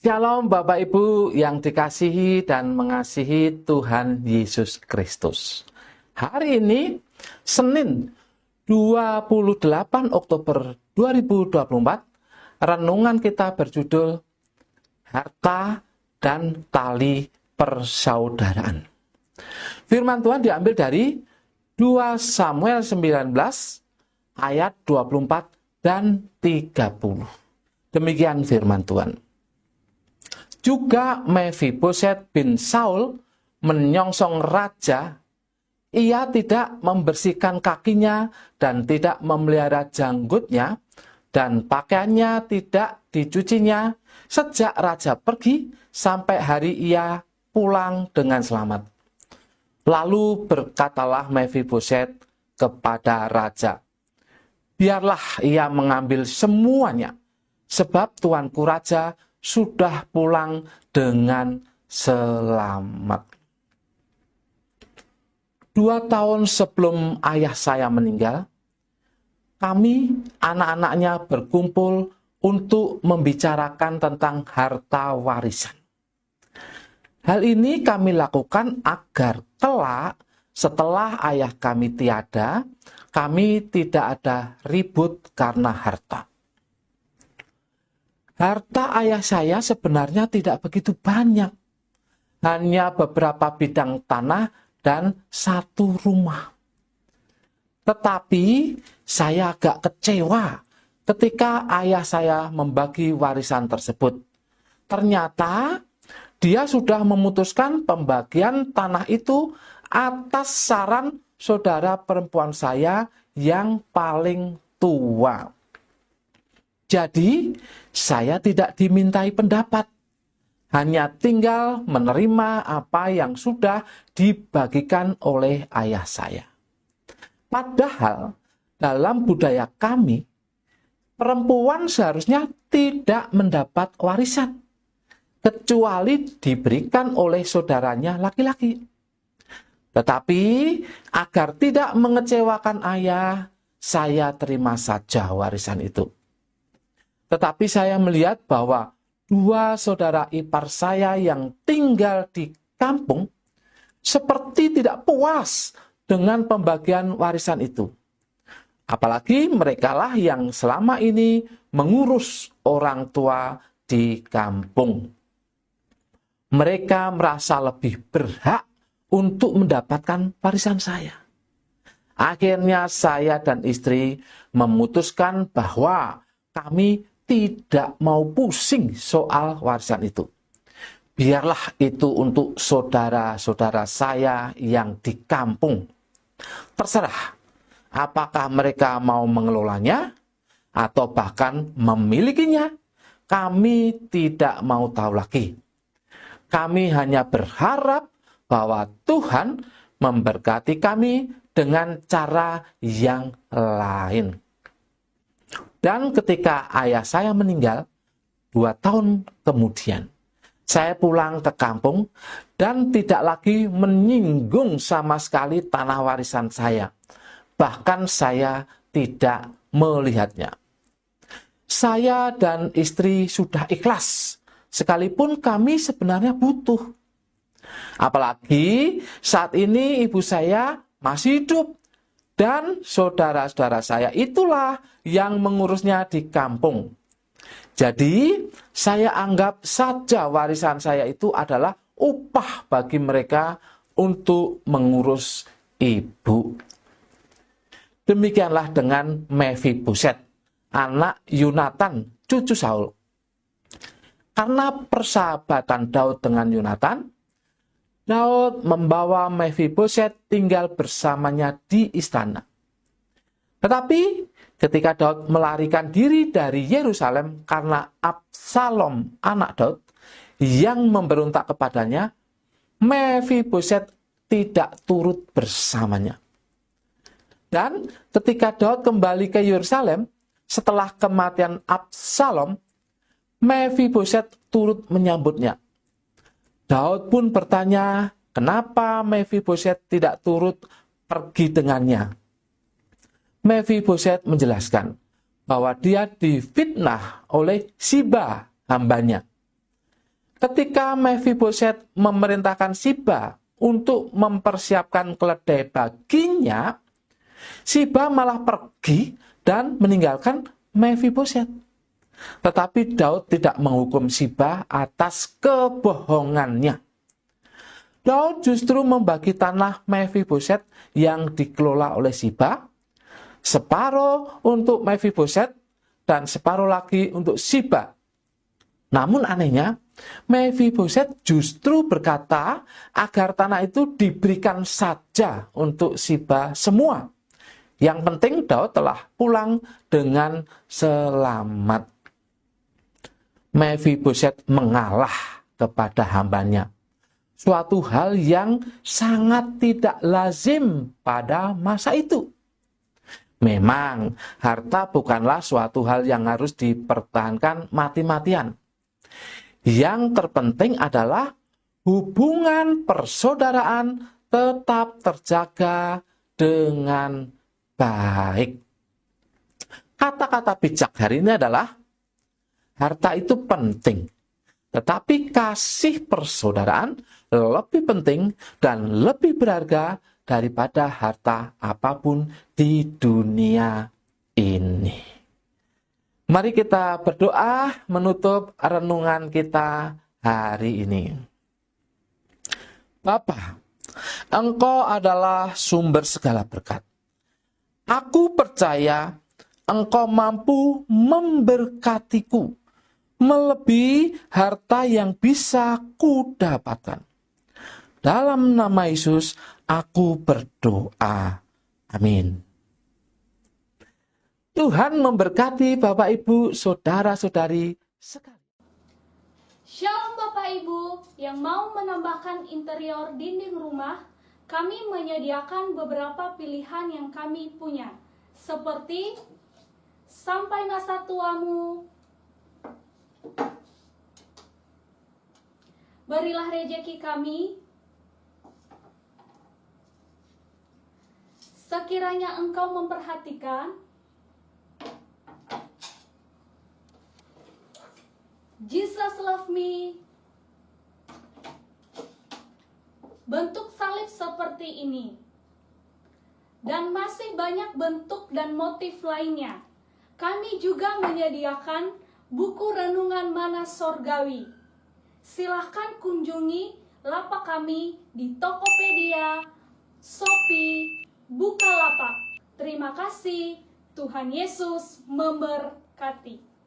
Shalom Bapak Ibu yang dikasihi dan mengasihi Tuhan Yesus Kristus. Hari ini Senin 28 Oktober 2024, renungan kita berjudul Harta dan Tali Persaudaraan. Firman Tuhan diambil dari 2 Samuel 19 ayat 24 dan 30. Demikian firman Tuhan. Juga Mephiboset bin Saul menyongsong raja. Ia tidak membersihkan kakinya dan tidak memelihara janggutnya, dan pakaiannya tidak dicucinya sejak raja pergi sampai hari ia pulang dengan selamat. Lalu berkatalah Mephiboset kepada raja, "Biarlah ia mengambil semuanya, sebab tuanku raja sudah pulang dengan selamat." 2 tahun sebelum ayah saya meninggal, kami anak-anaknya berkumpul untuk membicarakan tentang harta warisan. Hal ini kami lakukan agar kelak setelah ayah kami tiada, kami tidak ada ribut karena harta. Harta ayah saya sebenarnya tidak begitu banyak. Hanya beberapa bidang tanah dan 1 rumah. Tetapi saya agak kecewa ketika ayah saya membagi warisan tersebut. Ternyata dia sudah memutuskan pembagian tanah itu atas saran saudara perempuan saya yang paling tua. Jadi, saya tidak dimintai pendapat, hanya tinggal menerima apa yang sudah dibagikan oleh ayah saya. Padahal, dalam budaya kami, perempuan seharusnya tidak mendapat warisan, kecuali diberikan oleh saudaranya laki-laki. Tetapi, agar tidak mengecewakan ayah, saya terima saja warisan itu. Tetapi saya melihat bahwa 2 saudara ipar saya yang tinggal di kampung seperti tidak puas dengan pembagian warisan itu. Apalagi merekalah yang selama ini mengurus orang tua di kampung. Mereka merasa lebih berhak untuk mendapatkan warisan saya. Akhirnya saya dan istri memutuskan bahwa kami tidak mau pusing soal warisan itu. Biarlah itu untuk saudara-saudara saya yang di kampung. Terserah apakah mereka mau mengelolanya atau bahkan memilikinya. Kami tidak mau tahu lagi. Kami hanya berharap bahwa Tuhan memberkati kami dengan cara yang lain. Dan ketika ayah saya meninggal, 2 tahun kemudian, saya pulang ke kampung dan tidak lagi menyinggung sama sekali tanah warisan saya. Bahkan saya tidak melihatnya. Saya dan istri sudah ikhlas, sekalipun kami sebenarnya butuh. Apalagi saat ini ibu saya masih hidup. Dan saudara-saudara saya itulah yang mengurusnya di kampung. Jadi, saya anggap saja warisan saya itu adalah upah bagi mereka untuk mengurus ibu. Demikianlah dengan Mephiboset, anak Yonatan, cucu Saul. Karena persahabatan Daud dengan Yonatan, Daud membawa Mephiboset tinggal bersamanya di istana. Tetapi ketika Daud melarikan diri dari Yerusalem karena Absalom, anak Daud, yang memberontak kepadanya, Mephiboset tidak turut bersamanya. Dan ketika Daud kembali ke Yerusalem setelah kematian Absalom, Mephiboset turut menyambutnya. Daud pun bertanya, kenapa Mephiboset tidak turut pergi dengannya? Mephiboset menjelaskan bahwa dia difitnah oleh Siba, hambanya. Ketika Mephiboset memerintahkan Siba untuk mempersiapkan keledai baginya, Siba malah pergi dan meninggalkan Mephiboset. Tetapi Daud tidak menghukum Siba atas kebohongannya. Daud justru membagi tanah Mephiboset yang dikelola oleh Siba, separuh untuk Mephiboset dan separuh lagi untuk Siba. Namun anehnya, Mephiboset justru berkata agar tanah itu diberikan saja untuk Siba semua. Yang penting Daud telah pulang dengan selamat. Mephiboset mengalah kepada hambanya. Suatu hal yang sangat tidak lazim pada masa itu. Memang harta bukanlah suatu hal yang harus dipertahankan mati-matian. Yang terpenting adalah hubungan persaudaraan tetap terjaga dengan baik. Kata-kata bijak hari ini adalah, harta itu penting, tetapi kasih persaudaraan lebih penting dan lebih berharga daripada harta apapun di dunia ini. Mari kita berdoa menutup renungan kita hari ini. Bapa, Engkau adalah sumber segala berkat. Aku percaya Engkau mampu memberkatiku melebihi harta yang bisa kudapatkan. Dalam nama Yesus, aku berdoa. Amin. Tuhan memberkati Bapak, Ibu, saudara-saudari sekalian. Shalom Bapak Ibu yang mau menambahkan interior dinding rumah, kami menyediakan beberapa pilihan yang kami punya, seperti Sampai Masa Tuamu, Berilah Rejeki Kami, Sekiranya Engkau Memperhatikan, Jesus Love Me. Bentuk salib seperti ini. Dan masih banyak bentuk dan motif lainnya. Kami juga menyediakan buku renungan Mana Sorgawi. Silahkan kunjungi lapak kami di Tokopedia, Shopee, Bukalapak. Terima kasih. Tuhan Yesus memberkati.